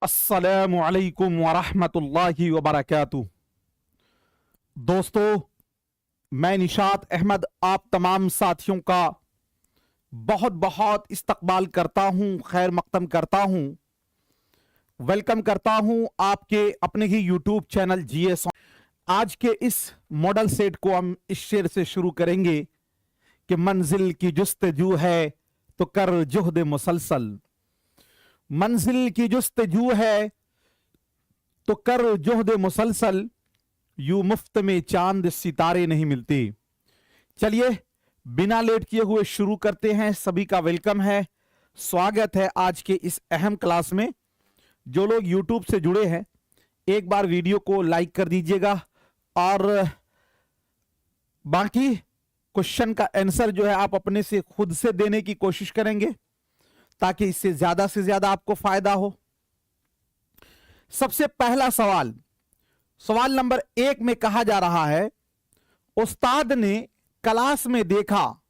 अस्सलामु अलैकुम वरहमतुल्लाहि वबरकातुह। दोस्तों, मैं निशात अहमद आप तमाम साथियों का बहुत बहुत इस्तकबाल करता हूं, खैर मकदम करता हूं, वेलकम करता हूं आपके अपने ही यूट्यूब चैनल जीएस। आज के इस मॉडल सेट को हम इस शेर से शुरू करेंगे कि मंजिल की जुस्तजू है तो कर जुहद मुसलसल। मंजिल की जुस्तजू है तो कर जुहद मुसलसल, यूं मुफ्त में चांद सितारे नहीं मिलते। चलिए बिना लेट किए हुए शुरू करते हैं। सभी का वेलकम है, स्वागत है आज के इस अहम क्लास में। जो लोग YouTube से जुड़े हैं एक बार वीडियो को लाइक कर दीजिएगा और बाकी क्वेश्चन का आंसर जो है आप अपने से खुद से देने की कोशिश करेंगे ताकि इससे ज्यादा से ज्यादा आपको फायदा हो। सबसे पहला सवाल, सवाल नंबर 1 में कहा जा रहा है, उस्ताद ने क्लास में देखा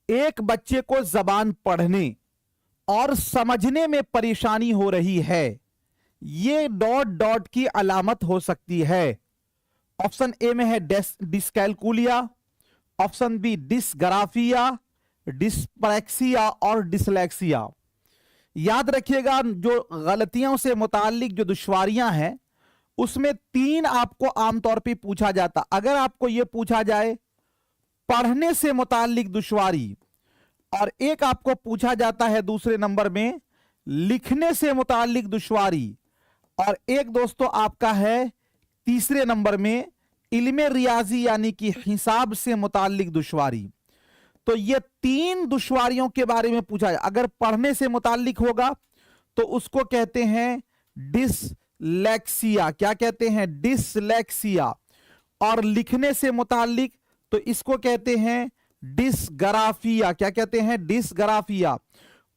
एक बच्चे को जबान पढ़ने और समझने में परेशानी हो रही है, ये डॉट डॉट की अलामत हो सकती है। ऑप्शन ए में है dyscalculia, option B dysgraphia, dyspraxia और डिसलेक्सिया। याद रखिएगा, जो गलतियों से मुताल्लिक जो दुश्वारियां हैं उसमें 3 आपको आमतौर पे पूछा जाता। अगर आपको यह पूछा जाए पढ़ने से मुताल्लिक दुश्वारी, और एक आपको पूछा जाता है दूसरे नंबर में लिखने से मुताल्लिक दुश्वारी, और एक दोस्तों आपका है तीसरे नंबर में इल्मे रियाजी यानी कि हिसाब से मुताल्लिक दुश्वारी। तो ये 3 दुश्वारियों के बारे में पूछा जाए। अगर पढ़ने से मुताल्लिक होगा तो उसको कहते हैं डिसलेक्सिया। क्या कहते हैं? डिसलेक्सिया। और लिखने से मुताल्लिक तो इसको कहते हैं डिसग्राफिया। क्या कहते हैं? डिसग्राफिया।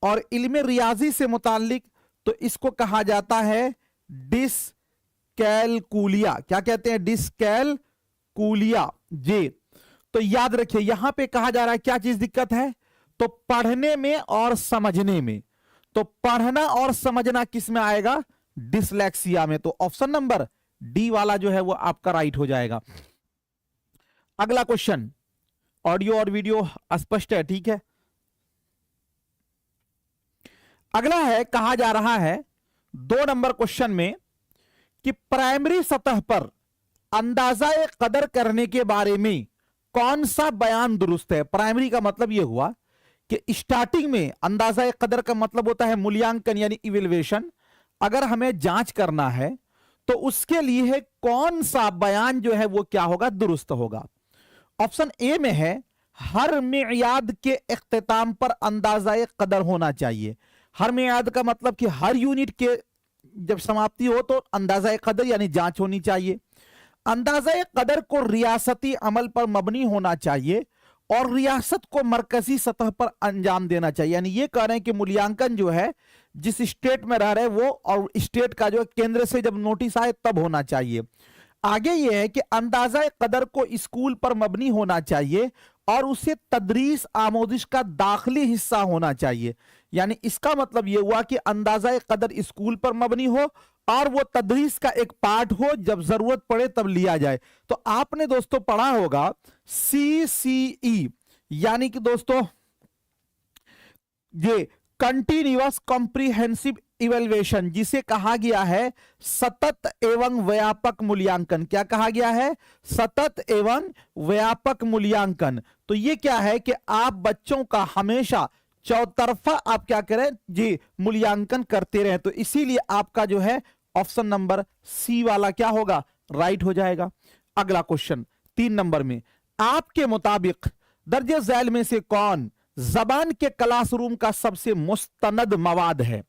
और इल्मे रियाजी से मुताल्लिक तो इसको कहा जाता है डिसकैलकुलिया। क्या कहते हैं? डिसकैलकुलिया जी। तो याद रखिए यहां पे कहा जा रहा है क्या चीज दिक्कत है, तो पढ़ने में और समझने में। तो पढ़ना और समझना किस में आएगा? डिसलेक्सिया में। तो ऑप्शन नंबर डी वाला जो है वो आपका राइट हो जाएगा। अगला क्वेश्चन, ऑडियो और वीडियो स्पष्ट है? ठीक है। अगला है, कहा जा रहा है 2 नंबर क्वेश्चन में कि प्राइमरी सतह पर अंदाजा कदर करने के बारे में कौन सा बयान दुरुस्त है। प्राइमरी का मतलब यह हुआ कि स्टार्टिंग में अंदाजा कदर का मतलब होता है मूल्यांकन यानी इवेल्युएशन। अगर हमें जांच करना है तो उसके लिए कौन सा बयान जो है वो क्या होगा? दुरुस्त होगा। ऑप्शन ए में है हर मियाद के इख्तिताम पर अंदाजा कदर होना चाहिए। हर मियाद का मतलब कि हर यूनिट के जब समाप्ति हो तो अंदाजा कदर यानी जांच होनी चाहिए। अंदाजा कदर को रियासती अमल पर मबनी होना चाहिए और रियासत को मरकजी सतह पर अंजाम देना चाहिए। यानी ये कह रहे हैं कि मूल्यांकन जो है जिस स्टेट में रह रहे वो और स्टेट का जो केंद्र से जब नोटिस आए तब होना चाहिए। आगे ये है कि अंदाजा कदर को स्कूल पर मबनी होना चाहिए और उसे तदरीस आमोदिश का दाखिली हिस्सा होना चाहिए। यानी इसका मतलब यह हुआ कि अंदाजा कदर स्कूल पर मबनी हो और वो तदरीस का एक पार्ट हो, जब जरूरत पड़े तब लिया जाए। तो आपने दोस्तों पढ़ा होगा CCE यानी कि दोस्तों ये कंटिन्यूअस कॉम्प्रिहेंसिव इवेल्युएशन, जिसे कहा गया है सतत एवं व्यापक मूल्यांकन। क्या कहा गया है? सतत एवं व्यापक मूल्यांकन। तो ये क्या है कि आप बच्चों का हमेशा चौतरफा आप क्या करें जी, मूल्यांकन करते रहे। तो इसीलिए आपका जो है ऑप्शन नंबर सी वाला क्या होगा? राइट हो जाएगा। अगला क्वेश्चन 3 नंबर में, आपके मुताबिक दर्जे झैल में से कौन जबान के क्लासरूम का सबसे मुस्तनद मवाद है?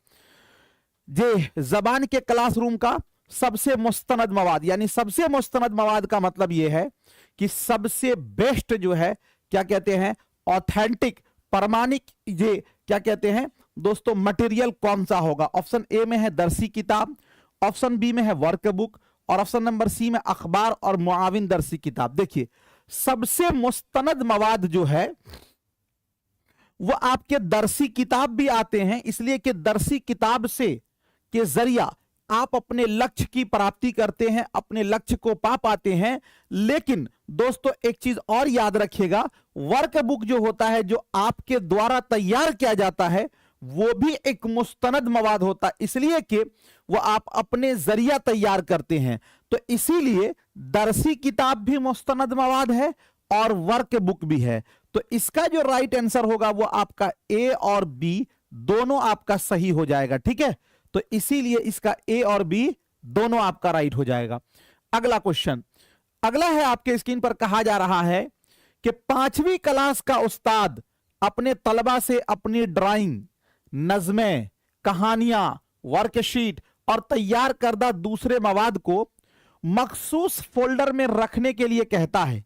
जे जबान के क्लासरूम का सबसे मुस्तनद मवाद, यानी सबसे मुस्तनद मवाद का मतलब यह है कि सबसे बेस्ट जो है क्या कहते हैं? ऑथेंटिक प्रमाणिक ये क्या कहते हैं दोस्तों मटेरियल कौन सा होगा? ऑप्शन ए में है दरसी किताब, ऑप्शन बी में है वर्कबुक और ऑप्शन नंबर सी में अखबार और मुआविन दरसी किताब। देखिए सबसे मुस्तनद मवाद जो है वो आपके दरसी किताब भी आते हैं, इसलिए कि दरसी किताब से के जरिया आप अपने लक्ष्य की प्राप्ति करते हैं, अपने लक्ष्य को पा पाते हैं। लेकिन दोस्तों एक चीज और याद रखिएगा, वर्कबुक जो होता है, जो आपके द्वारा तैयार किया जाता है, वो भी एक मुस्तनद मवाद होता है, इसलिए कि वो आप अपने जरिया तैयार करते हैं। तो इसीलिए दरसी किताब भी मुस्तनद मवाद है और वर्कबुक भी है। तो इसका जो राइट आंसर होगा वो आपका ए और बी दोनों आपका सही हो जाएगा। ठीक है, तो इसीलिए इसका ए और बी दोनों आपका राइट हो जाएगा। अगला क्वेश्चन, अगला है आपके स्क्रीन पर, कहा जा रहा है कि 5वीं क्लास का उस्ताद अपने तलबा से अपनी ड्राइंग, नज़में, कहानियां, वर्कशीट और तैयार करदा दूसरे मवाद को मखसूस फोल्डर में रखने के लिए कहता है।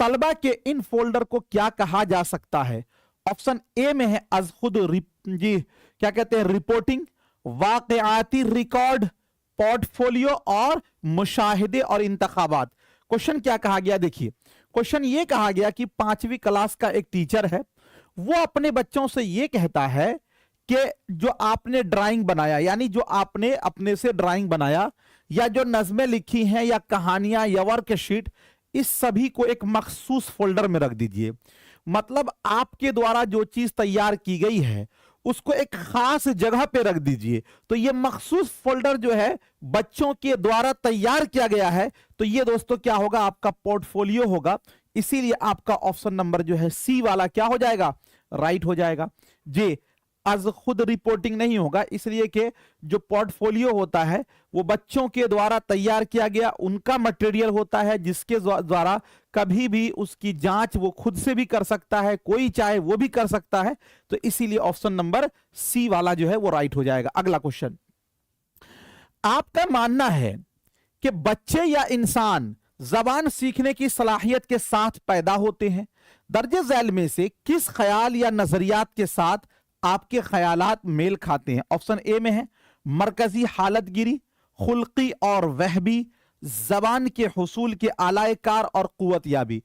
तलबा के इन फोल्डर को क्या कहा जा सकता है? ऑप्शन ए में है अज खुद जी क्या कहते हैं, रिपोर्टिंग, वाकयाती रिकॉर्ड, पोर्टफोलियो और मुशाहिदे और इंतखाबात। क्वेश्चन क्या कहा गया? देखिए क्वेश्चन ये कहा गया कि 5वीं क्लास का एक टीचर है, वो अपने बच्चों से ये कहता है कि जो आपने ड्राइंग बनाया, यानी जो आपने अपने से ड्राइंग बनाया या जो नज़में लिखी हैं या कहानियां या वर्कशीट, इस सभी को एक मखसूस फोल्डर में रख दीजिए। मतलब आपके द्वारा जो चीज तैयार की गई है उसको एक खास जगह पे रख दीजिए। तो ये मखसूस फोल्डर जो है बच्चों के द्वारा तैयार किया गया है, तो ये दोस्तों क्या होगा? आपका पोर्टफोलियो होगा। इसीलिए आपका ऑप्शन नंबर जो है सी वाला क्या हो जाएगा? राइट हो जाएगा। जी, आज खुद रिपोर्टिंग नहीं होगा, इसलिए कि जो पोर्टफोलियो होता है वो बच्चों के द्वारा तैयार किया गया उनका मटेरियल होता है, जिसके द्वारा कभी भी उसकी जांच वो खुद से भी कर सकता है, कोई चाहे वो भी कर सकता है। तो इसीलिए ऑप्शन नंबर सी वाला जो है वो राइट हो जाएगा। अगला क्वेश्चन, आपका मानना है कि बच्चे या इंसान जबान सीखने की सलाहियत के साथ पैदा होते हैं? दर्जे झैल में से किस ख्याल या नजरियात के साथ आपके ख्यालात मेल खाते हैं? ऑप्शन ए में है मरकजी हालतगिरी, खुल्की और वहबी, जबान के हुसूल के आलायकार और कुव्वत याबी।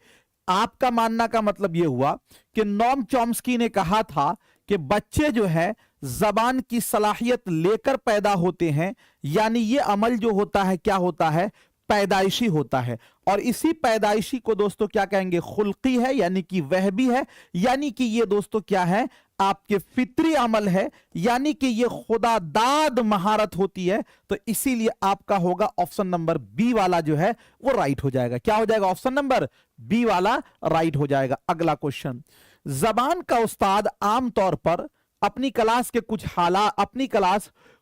आपका मानना का मतलब यह हुआ कि नोम चॉम्स्की ने कहा था कि बच्चे जो है जबान की सलाहियत लेकर पैदा होते हैं, यानी ये अमल जो होता है क्या होता है? पैदाइशी होता है। और इसी पैदाइशी को दोस्तों क्या कहेंगे? खुल्की है, यानी कि वहबी है, यानी कि ये दोस्तों क्या है? आपके फित्री अमल है, यानी कि ये खुदा दाद महारत होती है। तो इसीलिए आपका होगा ऑप्शन नंबर बी वाला जो है वो राइट हो जाएगा। क्या हो जाएगा? ऑप्शन नंबर बी वाला राइट हो जाएगा। अगला क्वेश्चन, जबान का उस्ताद आमतौर पर अपनी क्लास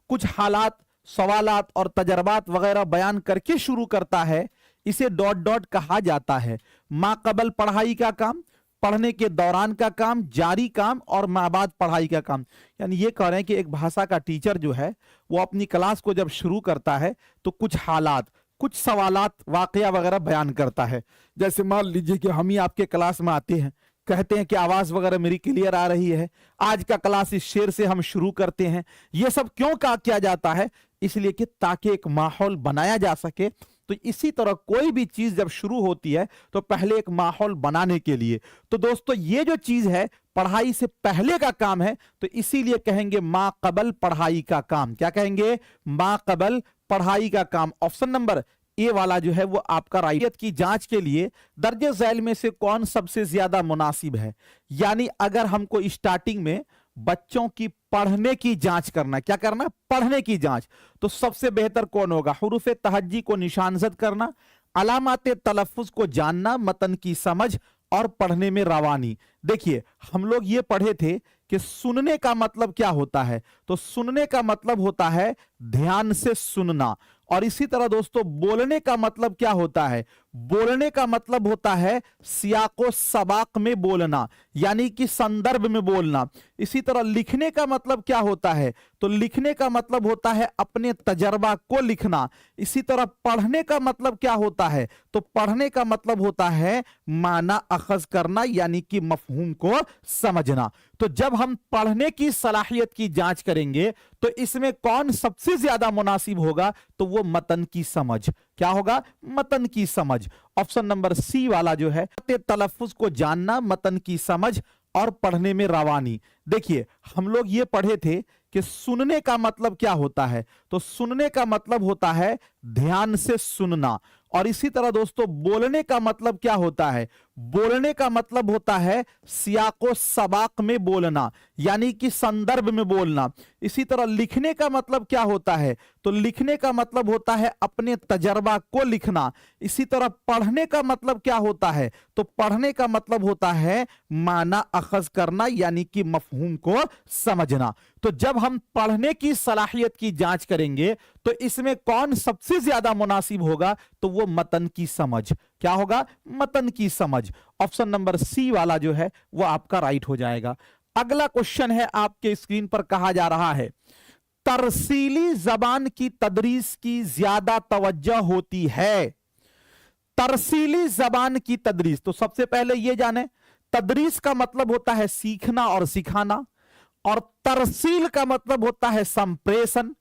कुछ हालात, सवालात और तजर्बात वगैरह बयान करके शुरू करता है। इसे डॉट डॉट कहा जाता है। माकबल पढ़ाई का काम, पढ़ने के दौरान का काम, जारी काम और माबाद पढ़ाई का काम। यानी ये कह रहे हैं कि एक भाषा का टीचर जो है वो अपनी क्लास को जब शुरू करता है तो कुछ हालात, कुछ सवालात, वाकया वगैरह बयान करता है। जैसे मान लीजिए कि हम ही आपके क्लास में आते हैं, कहते हैं कि आवाज वगैरह मेरी क्लियर आ रही है, आज का क्लास इस शेर से हम शुरू करते हैं। ये सब क्यों किया जाता है? इसलिए कि ताकि एक माहौल बनाया जा सके। तो इसी तरह कोई भी चीज जब शुरू होती है तो पहले एक माहौल बनाने के लिए। तो दोस्तों ये जो चीज है पढ़ाई से पहले का काम है, तो इसीलिए कहेंगे माकबल पढ़ाई का काम। क्या कहेंगे? माकबल पढ़ाई का काम। ऑप्शन नंबर ए वाला जो है वो आपका राइट। की जांच के लिए दर्जे झैल में से कौन सबसे ज्यादा मुनासिब है? यानी अगर हमको स्टार्टिंग में बच्चों की पढ़ने की जांच करना, क्या करना? पढ़ने की जांच, तो सबसे बेहतर कौन होगा? हुरूफ तहज्जी को निशानजद करना, अलामात तलफ्फुज को जानना, मतन की समझ और पढ़ने में रवानी। देखिए हम लोग ये पढ़े थे कि सुनने का मतलब क्या होता है? तो सुनने का मतलब होता है ध्यान से सुनना। और इसी तरह दोस्तों बोलने का मतलब क्या होता है? बोलने का मतलब होता है सियाको सबाक में बोलना, यानी कि संदर्भ में बोलना। इसी तरह लिखने का मतलब क्या होता है? तो लिखने का मतलब होता है अपने तजर्बा को लिखना। इसी तरह पढ़ने का मतलब क्या होता है? तो पढ़ने का मतलब होता है माना अखज करना, यानी कि मफहूम को समझना। तो जब हम पढ़ने की सलाहियत की जांच करेंगे तो इसमें कौन सबसे ज्यादा मुनासिब होगा? तो वो मतन की समझ। क्या होगा? मतन की समझ। ऑप्शन नंबर सी वाला जो है तलफ्फुज को जानना, मतन की समझ और पढ़ने में रवानी। देखिए हम लोग ये पढ़े थे कि सुनने का मतलब क्या होता है, तो सुनने का मतलब होता है ध्यान से सुनना। और इसी तरह दोस्तों बोलने का मतलब क्या होता है, बोलने का मतलब होता है सियाको सबाक में बोलना, यानी कि संदर्भ में बोलना। इसी तरह लिखने का मतलब क्या होता है, तो लिखने का मतलब होता है अपने तजर्बा को लिखना। इसी तरह पढ़ने का मतलब क्या होता है, तो पढ़ने का मतलब होता है माना अखज करना, यानी कि मफहूम को समझना। तो जब हम पढ़ने की सलाहियत की जांच करेंगे तो इसमें कौन सबसे ज्यादा मुनासिब होगा, तो वो मतन की समझ। क्या होगा, मतन की समझ। ऑप्शन नंबर सी वाला जो है वो आपका राइट हो जाएगा। अगला क्वेश्चन है आपके स्क्रीन पर, कहा जा रहा है तरसीली जबान की तदरीस की ज्यादा तवज्जो होती है। तरसीली जबान की तदरीस, तो सबसे पहले यह जाने तदरीस का मतलब होता है सीखना और सिखाना, और तरसील का मतलब होता है संप्रेषण।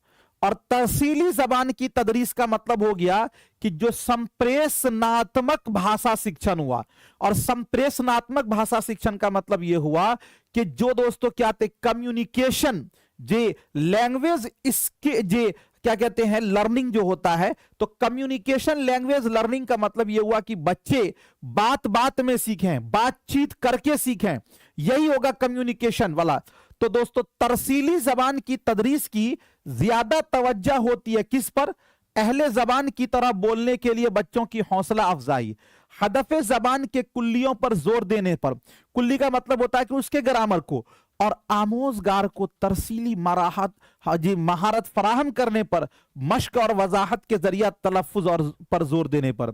और तरसीली जबान की तदरीस का मतलब हो गया कि जो संप्रेषणात्मक भाषा शिक्षण हुआ। और संप्रेषणात्मक भाषा शिक्षण का मतलब यह हुआ कि जो दोस्तों क्या थे, कम्युनिकेशन जे लैंग्वेज, इसके जे क्या कहते हैं, लर्निंग जो होता है, तो कम्युनिकेशन लैंग्वेज लर्निंग का मतलब यह हुआ कि बच्चे बात बात में सीखें, बातचीत करके सीखें, यही होगा कम्युनिकेशन वाला। तो दोस्तों तरसीली जबान की तदरीस की ज्यादा तवज्जो होती है किस पर, अहले जबान की तरह बोलने के लिए बच्चों की हौसला अफजाई, हदफे जबान के कुल्लियों पर जोर देने पर, कुल्ली का मतलब होता है कि उसके ग्रामर को, और आमोजगार को तरसीली महारत फराहम करने पर, मश्क और वजाहत के जरिए तलफ्फुज और पर जोर देने पर।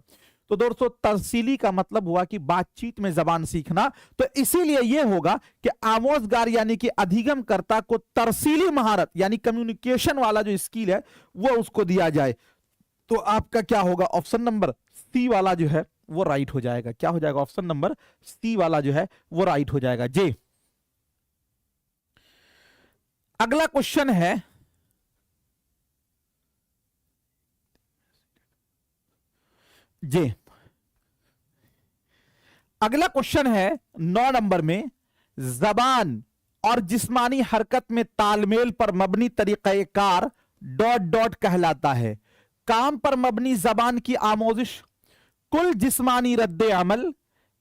तो दोस्तों तरसीली का मतलब हुआ कि बातचीत में जबान सीखना, तो इसीलिए यह होगा कि आमोजगार यानी कि अधिगमकर्ता को तरसीली महारत यानी कम्युनिकेशन वाला जो स्किल है वो उसको दिया जाए। तो आपका क्या होगा, ऑप्शन नंबर सी वाला जो है वो राइट हो जाएगा। क्या हो जाएगा, ऑप्शन नंबर सी वाला जो है वो राइट हो जाएगा जी। अगला क्वेश्चन है, जी अगला क्वेश्चन है 9 नंबर में, जबान और जिस्मानी हरकत में तालमेल पर मबनी तरीक़ेकार डॉट डॉट कहलाता है। काम पर मबनी जबान की आमोजिश, कुल जिस्मानी रद्द अमल,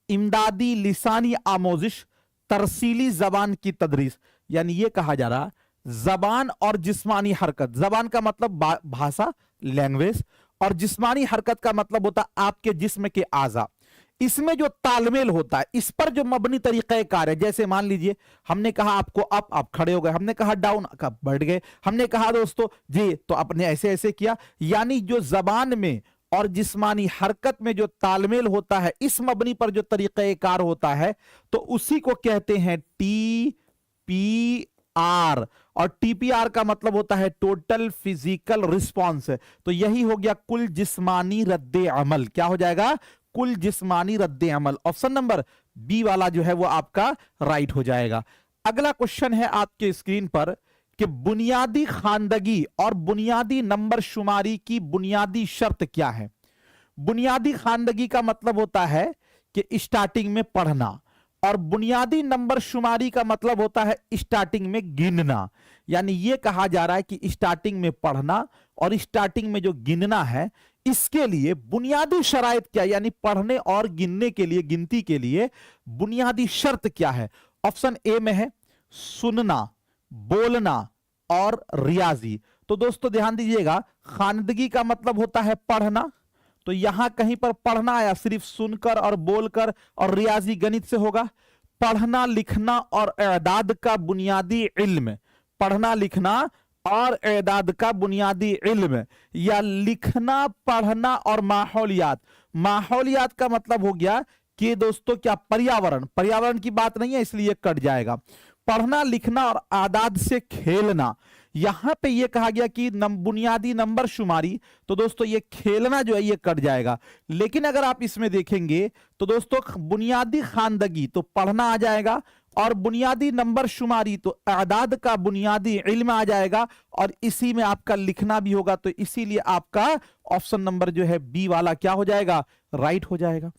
इमदादी लिसानी आमोजिश, तरसीली जबान की तदरीस। यानी यह कहा जा रहा जबान और जिस्मानी हरकत, जबान का मतलब भाषा लैंग्वेज, और जिस्मानी हरकत का मतलब होता आपके जिस्म के आज़ा, इसमें जो तालमेल होता है इस पर जो मबनी तरीक़ेकार है। जैसे मान लीजिए हमने कहा आपको अप, आप खड़े हो गए, हमने कहा डाउन, आप बढ़ गए, हमने कहा दोस्तों जी तो आपने ऐसे ऐसे किया। यानी जो जबान में और जिस्मानी हरकत में जो तालमेल होता है, इस मबनी पर जो तरीक़ेकार होता है, तो उसी को कहते हैं TPR। और TPR का मतलब होता है टोटल फिजिकल रिस्पॉन्स। तो यही हो गया कुल जिस्मानी रद्द अमल। क्या हो जाएगा, कुल जिस्मानी रद्द अमल। ऑप्शन नंबर बी वाला जो है वो आपका राइट हो जाएगा। अगला क्वेश्चन है आपके स्क्रीन पर कि बुनियादी खानदगी और बुनियादी नंबर शुमारी की बुनियादी शर्त क्या है। बुनियादी खानदगी का मतलब होता है कि स्टार्टिंग में पढ़ना, और बुनियादी नंबर शुमारी का मतलब होता है स्टार्टिंग में गिनना। यानी यह कहा जा रहा है कि स्टार्टिंग में पढ़ना और स्टार्टिंग में जो गिनना है, इसके लिए बुनियादी शराइत क्या, यानी पढ़ने और गिनने के लिए, गिनती के लिए बुनियादी शर्त क्या है। ऑप्शन ए में है सुनना, बोलना और रियाजी। तो दोस्तों ध्यान दीजिएगा, खानदगी का मतलब होता है पढ़ना, तो यहां कहीं पर पढ़ना आया सिर्फ सुनकर और बोलकर, और रियाजी गणित से होगा। पढ़ना लिखना और एदाद का बुनियादी इल्म, पढ़ना लिखना और एदाद का बुनियादी इल्म, या लिखना पढ़ना और माहौलियात। माहौलियात का मतलब हो गया कि दोस्तों क्या पर्यावरण, पर्यावरण की बात नहीं है इसलिए कट जाएगा। पढ़ना लिखना और आदाद से खेलना, यहां पे ये कहा गया कि बुनियादी नंबर शुमारी, तो दोस्तों ये खेलना जो है ये कट जाएगा। लेकिन अगर आप इसमें देखेंगे तो दोस्तों बुनियादी खानदगी तो पढ़ना आ जाएगा, और बुनियादी नंबर शुमारी तो आदाद का बुनियादी इल्म आ जाएगा, और इसी में आपका लिखना भी होगा। तो इसीलिए आपका ऑप्शन नंबर जो है बी वाला क्या हो जाएगा, राइट हो जाएगा।